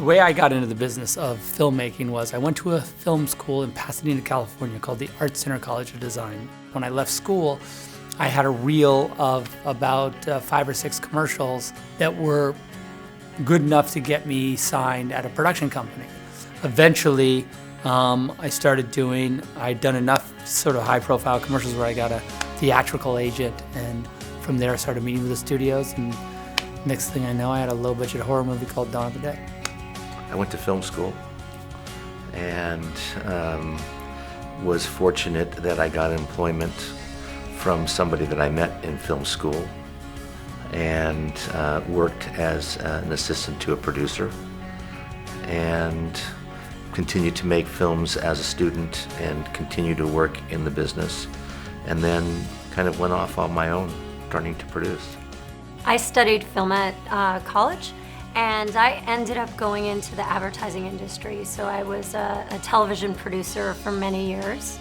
way I got into the business of filmmaking was I went to a film school in Pasadena, California called the Art Center College of Design. When I left school, I had a reel of about 5 or 6 commercials that were good enough to get me signed at a production company. Eventually, I'd done enough sort of high-profile commercials where I got a theatrical agent, and from there I started meeting with the studios, and next thing I know, I had a low-budget horror movie called Dawn of the Dead. I went to film school and was fortunate that I got employment from somebody that I met in film school, and worked as an assistant to a producer, and continued to make films as a student and continued to work in the business, and then kind of went off on my own, starting to produce. I studied film at college, and I ended up going into the advertising industry. So I was a television producer for many years.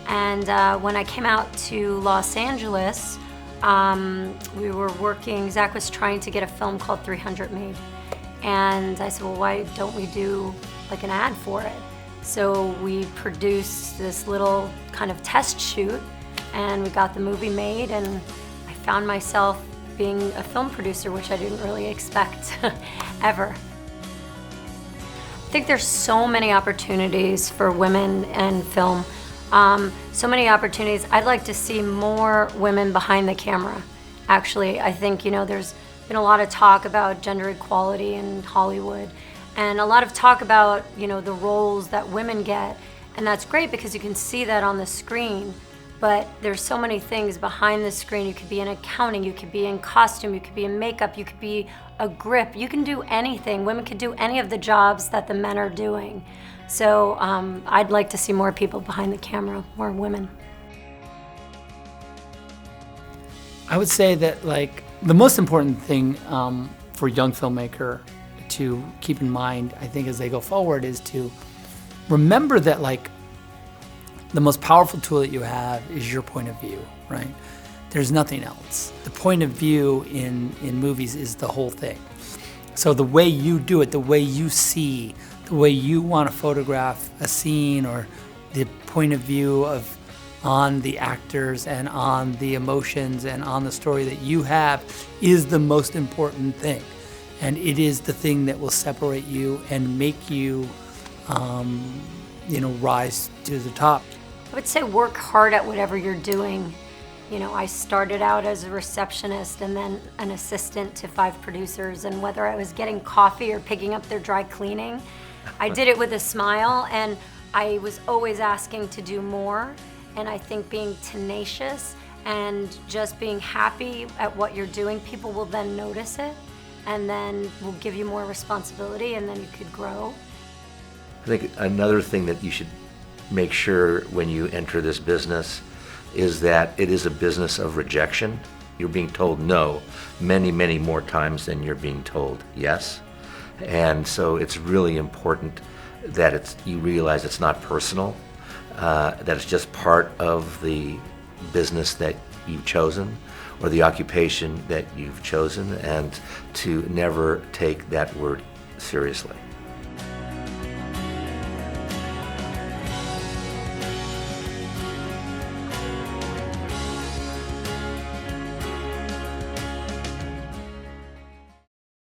And when I came out to Los Angeles, we were working, Zack was trying to get a film called 300 made. And I said, well, why don't we do like an ad for it? So we produced this little kind of test shoot, and we got the movie made, and I found myself being a film producer, which I didn't really expect ever. I think there's so many opportunities for women in film. So many opportunities. I'd like to see more women behind the camera. Actually, I think, there's been a lot of talk about gender equality in Hollywood, and a lot of talk about, the roles that women get, and that's great because you can see that on the screen. But there's so many things behind the screen. You could be in accounting, you could be in costume, you could be in makeup, you could be a grip. You can do anything. Women could do any of the jobs that the men are doing. So I'd like to see more people behind the camera, more women. I would say that the most important thing for a young filmmaker to keep in mind, I think, as they go forward is to remember that the most powerful tool that you have is your point of view, right? There's nothing else. The point of view in movies is the whole thing. So the way you do it, the way you see, the way you want to photograph a scene, or the point of view on the actors and on the emotions and on the story that you have is the most important thing. And it is the thing that will separate you and make you rise to the top. I would say work hard at whatever you're doing. I started out as a receptionist and then an assistant to 5 producers, and whether I was getting coffee or picking up their dry cleaning, I did it with a smile, and I was always asking to do more. And I think being tenacious and just being happy at what you're doing, people will then notice it, and then will give you more responsibility, and then you could grow. I think another thing that you should make sure when you enter this business is that it is a business of rejection. You're being told no many, many more times than you're being told yes. And so it's really important that you realize it's not personal, that it's just part of the business that you've chosen or the occupation that you've chosen, and to never take that word seriously.